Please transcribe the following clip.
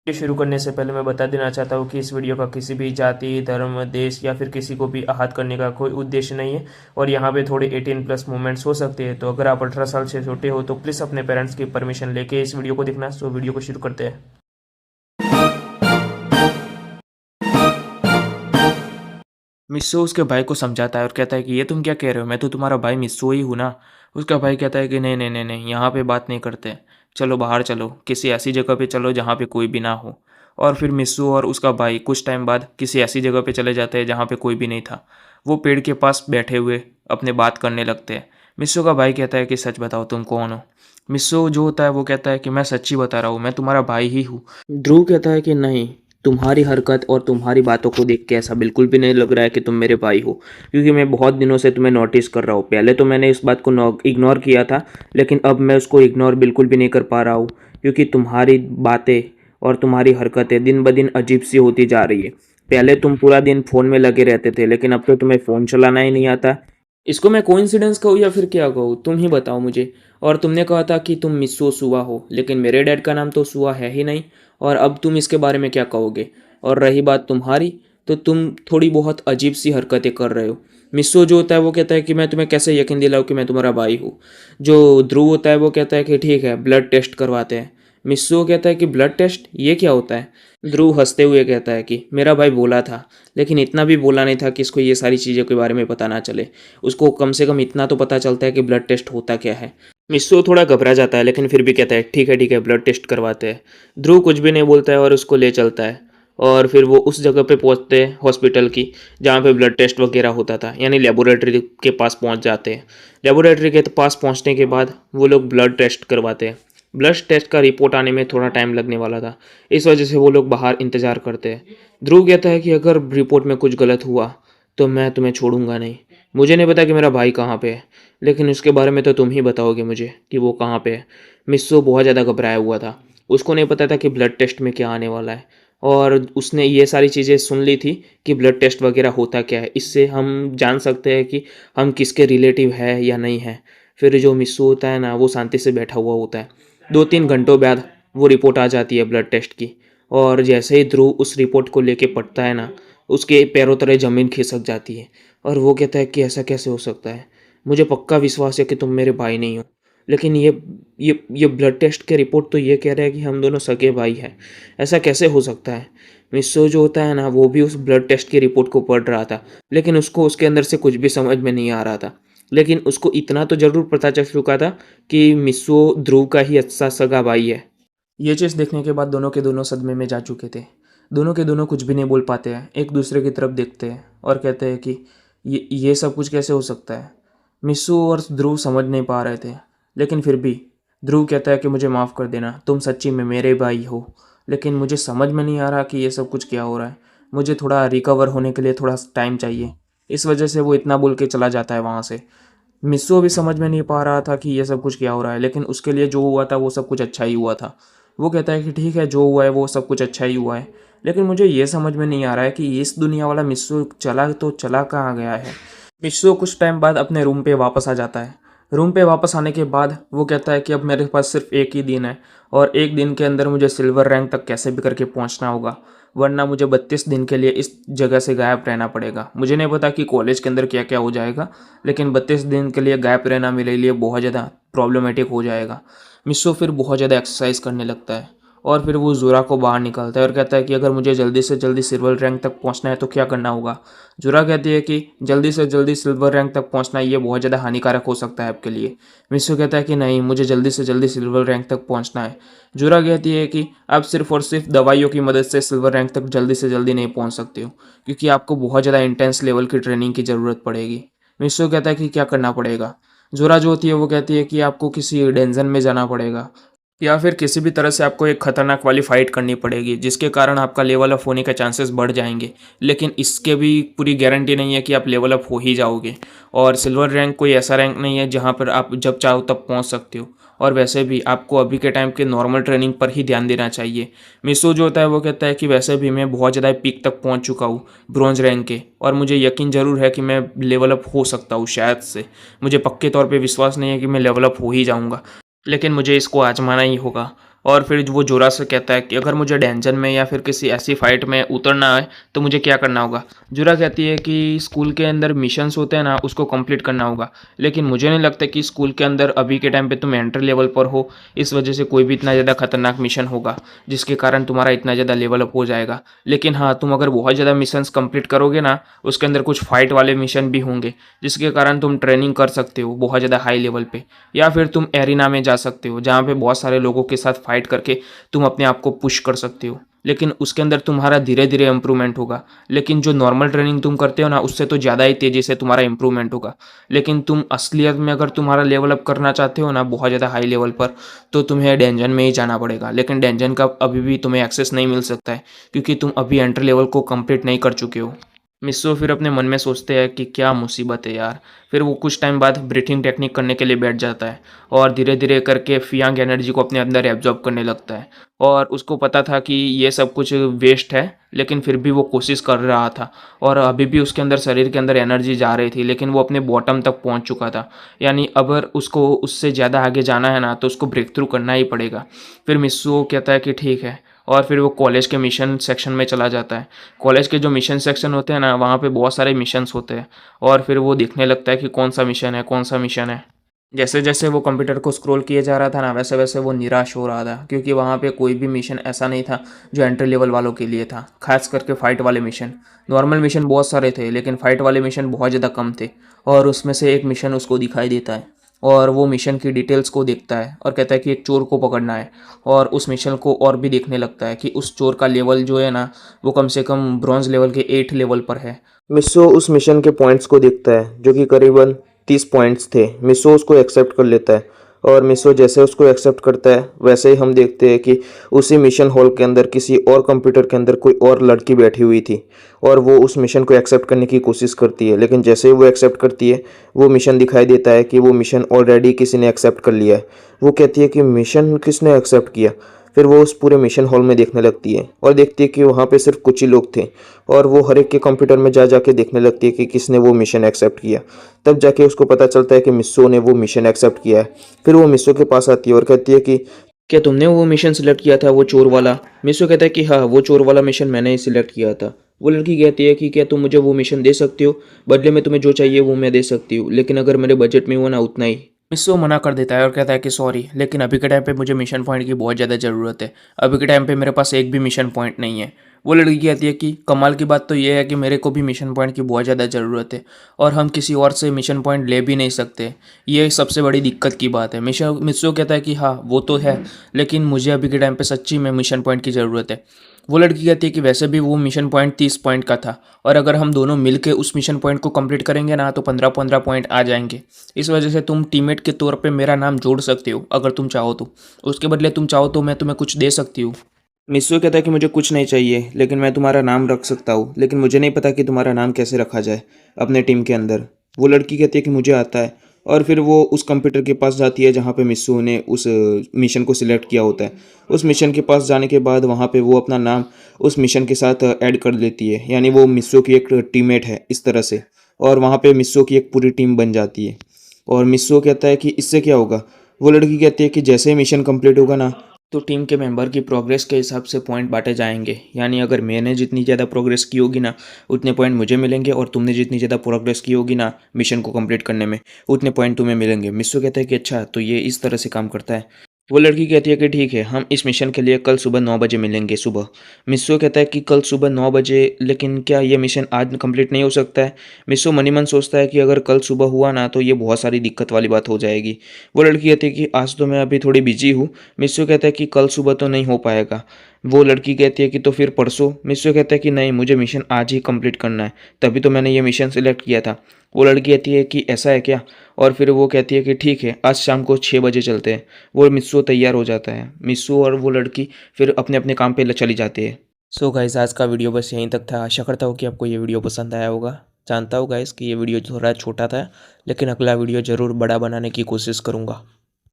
Video शुरू करने से पहले मैं बता देना चाहता हूँ कि इस वीडियो का किसी भी जाति, धर्म, देश या फिर किसी को भी आहत करने का कोई उद्देश्य नहीं है और यहाँ पे थोड़े 18+ मूवमेंट्स हो सकते हैं। तो अगर आप 18 साल से छोटे हो तो प्लीज़ अपने पेरेंट्स की परमिशन लेके इस वीडियो को देखना। सो वीडियो को शुरू करते हैं। मिस्सो उसके भाई को समझाता है और कहता है कि ये तुम क्या कह रहे हो, मैं तो तुम्हारा भाई मिस्सो ही हूँ ना। उसका भाई कहता है कि नहीं नहीं नहीं नहीं, यहाँ पे बात नहीं करते, चलो बाहर चलो, किसी ऐसी जगह पे चलो जहाँ पे कोई भी ना हो। और फिर मिस्सो और उसका भाई कुछ टाइम बाद किसी ऐसी जगह पे चले जाते हैं जहाँ पे कोई भी नहीं था। वो पेड़ के पास बैठे हुए अपने बात करने लगते हैं। मिस्सो का भाई कहता है कि सच बताओ तुम कौन हो। मिस्सो जो होता है वो कहता है कि मैं सच्ची बता रहा हूँ, मैं तुम्हारा भाई ही हूँ। ध्रुव कहता है कि नहीं, तुम्हारी हरकत और तुम्हारी बातों को देख के ऐसा बिल्कुल भी नहीं लग रहा है कि तुम मेरे भाई हो, क्योंकि मैं बहुत दिनों से तुम्हें नोटिस कर रहा हूँ। पहले तो मैंने इस बात को इग्नोर किया था, लेकिन अब मैं उसको इग्नोर बिल्कुल भी नहीं कर पा रहा हूँ, क्योंकि तुम्हारी बातें और तुम्हारी हरकतें दिन ब दिन अजीब सी होती जा रही है। पहले तुम पूरा दिन फ़ोन में लगे रहते थे, लेकिन अब तो तुम्हें फ़ोन चलाना ही नहीं आता। इसको मैं कोइंसिडेंस कहूँ या फिर क्या कहूँ, तुम ही बताओ मुझे। और तुमने कहा था कि तुम मिस्सो सुआ हो, लेकिन मेरे डैड का नाम तो सुआ है ही नहीं। और अब तुम इसके बारे में क्या कहोगे? और रही बात तुम्हारी, तो तुम थोड़ी बहुत अजीब सी हरकतें कर रहे हो। मिस्सो जो होता है वो कहता है कि मैं तुम्हें कैसे यकीन दिलाऊं कि मैं तुम्हारा भाई हूँ। जो ध्रुव होता है वो कहता है कि ठीक है, ब्लड टेस्ट करवाते हैं। मिस्सो कहता है कि ब्लड टेस्ट, ये क्या होता है? ध्रुव हंसते हुए कहता है कि मेरा भाई बोला था, लेकिन इतना भी बोला नहीं था कि इसको ये सारी चीज़ों के बारे में पता ना चले। उसको कम से कम इतना तो पता चलता है कि ब्लड टेस्ट होता क्या है। मिस्सो थोड़ा घबरा जाता है, लेकिन फिर भी कहता है ठीक है ब्लड टेस्ट करवाते हैं। ध्रुव कुछ भी नहीं बोलता है और उसको ले चलता है। और फिर वो उस जगह पे पहुंचते हैं हॉस्पिटल की, जहाँ पे ब्लड टेस्ट वगैरह होता था, यानी लेबोरेटरी के पास पहुंच जाते हैं। लेबोरेटरी के पास पहुंचने के बाद वो लोग ब्लड टेस्ट करवाते हैं। ब्लड टेस्ट का रिपोर्ट आने में थोड़ा टाइम लगने वाला था, इस वजह से वो लोग बाहर इंतज़ार करते हैं। ध्रुव कहता है कि अगर रिपोर्ट में कुछ गलत हुआ तो मैं तुम्हें छोड़ूंगा नहीं। मुझे नहीं पता कि मेरा भाई कहाँ पे है, लेकिन उसके बारे में तो तुम ही बताओगे मुझे कि वो कहाँ पे है। मिस्सो बहुत ज़्यादा घबराया हुआ था। उसको नहीं पता था कि ब्लड टेस्ट में क्या आने वाला है, और उसने ये सारी चीज़ें सुन ली थी कि ब्लड टेस्ट वगैरह होता क्या है। इससे हम जान सकते हैं कि हम किसके रिलेटिव है या नहीं है। फिर जो मिस्सू होता है ना, वो शांति से बैठा हुआ होता है। 2-3 घंटों बाद वो रिपोर्ट आ जाती है ब्लड टेस्ट की, और जैसे ही ध्रुव उस रिपोर्ट को लेके पढ़ता है ना, उसके पैरों तले ज़मीन खिसक जाती है। और वो कहता है कि ऐसा कैसे हो सकता है, मुझे पक्का विश्वास है कि तुम मेरे भाई नहीं हो, लेकिन ये ब्लड टेस्ट के रिपोर्ट तो ये कह रहा है कि हम दोनों सगे भाई हैं। ऐसा कैसे हो सकता है? मिस्सो जो होता है ना, वो भी उस ब्लड टेस्ट की रिपोर्ट को पढ़ रहा था, लेकिन उसको उसके अंदर से कुछ भी समझ में नहीं आ रहा था। लेकिन उसको इतना तो ज़रूर पता चल चुका था कि मिस्सो ध्रुव का ही अच्छा सगा भाई है। ये चीज़ देखने के बाद दोनों के दोनों सदमे में जा चुके थे। दोनों के दोनों कुछ भी नहीं बोल पाते हैं, एक दूसरे की तरफ देखते हैं और कहते हैं कि ये सब कुछ कैसे हो सकता है। मिस्सू और ध्रुव समझ नहीं पा रहे थे, लेकिन फिर भी ध्रुव कहता है कि मुझे माफ़ कर देना, तुम सच्ची में मेरे भाई हो, लेकिन मुझे समझ में नहीं आ रहा कि ये सब कुछ क्या हो रहा है। मुझे थोड़ा रिकवर होने के लिए थोड़ा टाइम चाहिए। इस वजह से वो इतना बोल के चला जाता है वहाँ से। मिस्सो भी समझ में नहीं पा रहा था कि ये सब कुछ क्या हो रहा है, लेकिन उसके लिए जो हुआ था वो सब कुछ अच्छा ही हुआ था। वो कहता है कि ठीक है, जो हुआ है वो सब कुछ अच्छा ही हुआ है, लेकिन मुझे ये समझ में नहीं आ रहा है कि इस दुनिया वाला मिस्सो चला तो चला कहाँ गया है। मिस्सो कुछ टाइम बाद अपने रूम पे वापस आ जाता है। रूम पे वापस आने के बाद वो कहता है कि अब मेरे पास सिर्फ एक ही दिन है, और एक दिन के अंदर मुझे सिल्वर रैंक तक कैसे भी करके पहुंचना होगा, वरना मुझे 32 दिन के लिए इस जगह से गायब रहना पड़ेगा। मुझे नहीं पता कि कॉलेज के अंदर क्या क्या हो जाएगा, लेकिन 32 दिन के लिए गायब रहना मेरे लिए बहुत ज़्यादा प्रॉब्लमेटिक हो जाएगा। मिस्सो फिर बहुत ज़्यादा एक्सरसाइज करने लगता है, और फिर वो ज़ोरा को बाहर निकलता है और कहता है कि अगर मुझे जल्दी से जल्दी सिल्वर रैंक तक पहुंचना है तो क्या करना होगा। ज़ोरा कहती है कि जल्दी से जल्दी सिल्वर रैंक तक पहुंचना ये बहुत ज़्यादा हानिकारक हो सकता है आपके लिए। मिस्सो कहता है कि नहीं, मुझे जल्दी से जल्दी सिल्वर रैंक तक पहुंचना है। ज़ोरा कहती है कि आप सिर्फ और सिर्फ दवाइयों की मदद से सिल्वर रैंक तक जल्दी से जल्दी नहीं पहुंच सकते हो, क्योंकि आपको बहुत ज़्यादा इंटेंस लेवल की ट्रेनिंग की ज़रूरत पड़ेगी। मिस्सो कहता है कि क्या करना पड़ेगा। ज़ोरा जो होती है वो कहती है कि आपको किसी डेंजन में जाना पड़ेगा, या फिर किसी भी तरह से आपको एक खतरनाक वाली फाइट करनी पड़ेगी, जिसके कारण आपका लेवल अप होने के चांसेस बढ़ जाएंगे। लेकिन इसके भी पूरी गारंटी नहीं है कि आप लेवल अप हो ही जाओगे। और सिल्वर रैंक कोई ऐसा रैंक नहीं है जहां पर आप जब चाहो तब पहुंच सकते हो। और वैसे भी आपको अभी के टाइम के नॉर्मल ट्रेनिंग पर ही ध्यान देना चाहिए। मिसो जो होता है वो कहता है कि वैसे भी मैं बहुत ज़्यादा पीक तक पहुंच चुका हूँ ब्रॉन्ज रैंक के, और मुझे यकीन ज़रूर है कि मैं लेवल अप हो सकता हूँ शायद से। मुझे पक्के तौर पे विश्वास नहीं है कि मैं लेवल अप हो ही जाऊँगा, लेकिन मुझे इसको आजमाना ही होगा। और फिर वो जोरा से कहता है कि अगर मुझे डेंजन में या फिर किसी ऐसी फाइट में उतरना है तो मुझे क्या करना होगा। जोरा कहती है कि स्कूल के अंदर मिशंस होते हैं ना, उसको कंप्लीट करना होगा, लेकिन मुझे नहीं लगता कि स्कूल के अंदर अभी के टाइम पे तुम एंट्री लेवल पर हो, इस वजह से कोई भी इतना ज़्यादा खतरनाक मिशन होगा जिसके कारण तुम्हारा इतना ज़्यादा लेवल अप हो जाएगा। लेकिन हाँ, तुम अगर बहुत ज़्यादा मिशंस कंप्लीट करोगे ना, उसके अंदर कुछ फाइट वाले मिशन भी होंगे जिसके कारण तुम ट्रेनिंग कर सकते हो बहुत ज़्यादा हाई लेवल पे, या फिर तुम एरिना में जा सकते हो जहाँ पे बहुत सारे लोगों के साथ फाइट करके तुम अपने आप को पुश कर सकते हो। लेकिन उसके अंदर तुम्हारा धीरे धीरे इम्प्रूवमेंट होगा, लेकिन जो नॉर्मल ट्रेनिंग तुम करते हो ना, उससे तो ज़्यादा ही तेज़ी से तुम्हारा इम्प्रूवमेंट होगा। लेकिन तुम असलियत में अगर तुम्हारा लेवल अप करना चाहते हो ना बहुत ज़्यादा हाई लेवल पर, तो तुम्हें डेंजन में ही जाना पड़ेगा। लेकिन डेंजन का अभी भी तुम्हें एक्सेस नहीं मिल सकता है क्योंकि तुम अभी एंट्री लेवल को कंप्लीट नहीं कर चुके हो। मिस्सो फिर अपने मन में सोचते हैं कि क्या मुसीबत है यार। फिर वो कुछ टाइम बाद ब्रीथिंग टेक्निक करने के लिए बैठ जाता है और धीरे धीरे करके फियांग एनर्जी को अपने अंदर एब्जॉर्ब करने लगता है। और उसको पता था कि ये सब कुछ वेस्ट है, लेकिन फिर भी वो कोशिश कर रहा था और अभी भी उसके अंदर शरीर के अंदर एनर्जी जा रही थी, लेकिन वो अपने बॉटम तक पहुंच चुका था। यानी अगर उसको उससे ज़्यादा आगे जाना है ना, तो उसको ब्रेक थ्रू करना ही पड़ेगा। फिर मिस्सो कहता है कि ठीक है, और फिर वो कॉलेज के मिशन सेक्शन में चला जाता है। कॉलेज के जो मिशन सेक्शन होते हैं ना, वहाँ पे बहुत सारे मिशंस होते हैं और फिर वो देखने लगता है कि कौन सा मिशन है, कौन सा मिशन है। जैसे जैसे वो कंप्यूटर को स्क्रॉल किए जा रहा था ना, वैसे वैसे वो निराश हो रहा था क्योंकि वहाँ पे कोई भी मिशन ऐसा नहीं था जो एंट्री लेवल वालों के लिए था, खास करके फ़ाइट वाले मिशन। नॉर्मल मिशन बहुत सारे थे लेकिन फ़ाइट वाले मिशन बहुत ज़्यादा कम थे। और उसमें से एक मिशन उसको दिखाई देता है और वो मिशन की डिटेल्स को देखता है और कहता है कि एक चोर को पकड़ना है। और उस मिशन को और भी देखने लगता है कि उस चोर का लेवल जो है ना, वो कम से कम ब्रॉन्ज लेवल के 8 लेवल पर है। मिस्सो उस मिशन के पॉइंट्स को देखता है जो कि करीबन 30 पॉइंट्स थे। मिस्सो उसको एक्सेप्ट कर लेता है और मिस्सो जैसे उसको एक्सेप्ट करता है वैसे ही हम देखते हैं कि उसी मिशन हॉल के अंदर किसी और कंप्यूटर के अंदर कोई और लड़की बैठी हुई थी और वो उस मिशन को एक्सेप्ट करने की कोशिश करती है। लेकिन जैसे ही वो एक्सेप्ट करती है, वो मिशन दिखाई देता है कि वो मिशन ऑलरेडी किसी ने एक्सेप्ट कर लिया है। वो कहती है कि मिशन किसने एक्सेप्ट किया। फिर वो उस पूरे मिशन हॉल में देखने लगती है और देखती है कि वहाँ पे सिर्फ कुछ ही लोग थे और वो हर एक के कंप्यूटर में जा जाके देखने लगती है कि किसने वो मिशन एक्सेप्ट किया। तब जाके उसको पता चलता है कि मिस्सो ने वो मिशन एक्सेप्ट किया है। फिर वो मिस्सो के पास आती है और कहती है कि क्या तुमने वो मिशन सिलेक्ट किया था, वो चोर वाला? मिसो कहता है कि हाँ, वो चोर वाला मिशन मैंने ही सिलेक्ट किया था। वो लड़की कहती है कि क्या तुम मुझे वो मिशन दे सकती हो, बदले में तुम्हें जो चाहिए वो मैं दे सकती हूँ, लेकिन अगर मेरे बजट में हो ना उतना ही। मिस्सो मना कर देता है और कहता है कि सॉरी, लेकिन अभी के टाइम पे मुझे मिशन पॉइंट की बहुत ज़्यादा ज़रूरत है। अभी के टाइम पे मेरे पास एक भी मिशन पॉइंट नहीं है। वो लड़की कहती है कि कमाल की बात तो ये है कि मेरे को भी मिशन पॉइंट की बहुत ज़्यादा ज़रूरत है और हम किसी और से मिशन पॉइंट ले भी नहीं सकते। ये सबसे बड़ी दिक्कत की बात है। मिस्सो कहता है कि हाँ वो तो है, लेकिन मुझे अभी के टाइम पे सच्ची में मिशन पॉइंट की ज़रूरत है। वो लड़की कहती है कि वैसे भी वो मिशन पॉइंट 30 पॉइंट का था और अगर हम दोनों मिल के उस मिशन पॉइंट को कंप्लीट करेंगे ना, तो 15-15 पॉइंट आ जाएंगे। इस वजह से तुम टीममेट के तौर पे मेरा नाम जोड़ सकते हो अगर तुम चाहो तो। उसके बदले तुम चाहो तो मैं तुम्हें कुछ दे सकती हूँ। मिस्सो कहता है कि मुझे कुछ नहीं चाहिए, लेकिन मैं तुम्हारा नाम रख सकता हूँ, लेकिन मुझे नहीं पता कि तुम्हारा नाम कैसे रखा जाए अपने टीम के अंदर। वो लड़की कहती है कि मुझे आता है और फिर वो उस कंप्यूटर के पास जाती है जहाँ पे मिस्सो ने उस मिशन को सिलेक्ट किया होता है। उस मिशन के पास जाने के बाद वहाँ पे वो अपना नाम उस मिशन के साथ ऐड कर लेती है, यानी वो मिस्सो की एक टीममेट है इस तरह से। और वहाँ पे मिस्सो की एक पूरी टीम बन जाती है। और मिस्सो कहता है कि इससे क्या होगा। वो लड़की कहती है कि जैसे ही मिशन कंप्लीट होगा ना, तो टीम के मेंबर की प्रोग्रेस के हिसाब से पॉइंट बांटे जाएंगे। यानी अगर मैंने जितनी ज़्यादा प्रोग्रेस की होगी ना, उतने पॉइंट मुझे मिलेंगे और तुमने जितनी ज़्यादा प्रोग्रेस की होगी ना मिशन को कंप्लीट करने में, उतने पॉइंट तुम्हें मिलेंगे। मिस्सो कहता है कि अच्छा, तो ये इस तरह से काम करता है। वो लड़की कहती है कि ठीक है, हम इस मिशन के लिए कल सुबह 9 बजे मिलेंगे सुबह। मिस्सो कहता है कि कल सुबह 9 बजे, लेकिन क्या ये मिशन आज कंप्लीट नहीं हो सकता है? मिस्सो मनी मन सोचता है कि अगर कल सुबह हुआ ना, तो ये बहुत सारी दिक्कत वाली बात हो जाएगी। वो लड़की कहती है कि आज तो मैं अभी थोड़ी बिजी हूँ। मिस्सो कहता है कि कल सुबह तो नहीं हो पाएगा। वो लड़की कहती है कि तो फिर परसों। मिस्सो कहता है कि नहीं, मुझे मिशन आज ही कंप्लीट करना है, तभी तो मैंने ये मिशन सेलेक्ट किया था। वो लड़की कहती है कि ऐसा है क्या? और फिर वो कहती है कि ठीक है, आज शाम को 6 बजे चलते हैं। वो मिस्सो तैयार हो जाता है। मिस्सो और वो लड़की फिर अपने अपने काम पे चली जाती है। सो गाइस, आज का वीडियो बस यहीं तक था। आशा करता हूँ कि आपको ये वीडियो पसंद आया होगा। जानता हूँ गाइस कि ये वीडियो थोड़ा छोटा था, लेकिन अगला वीडियो ज़रूर बड़ा बनाने की कोशिश करूँगा।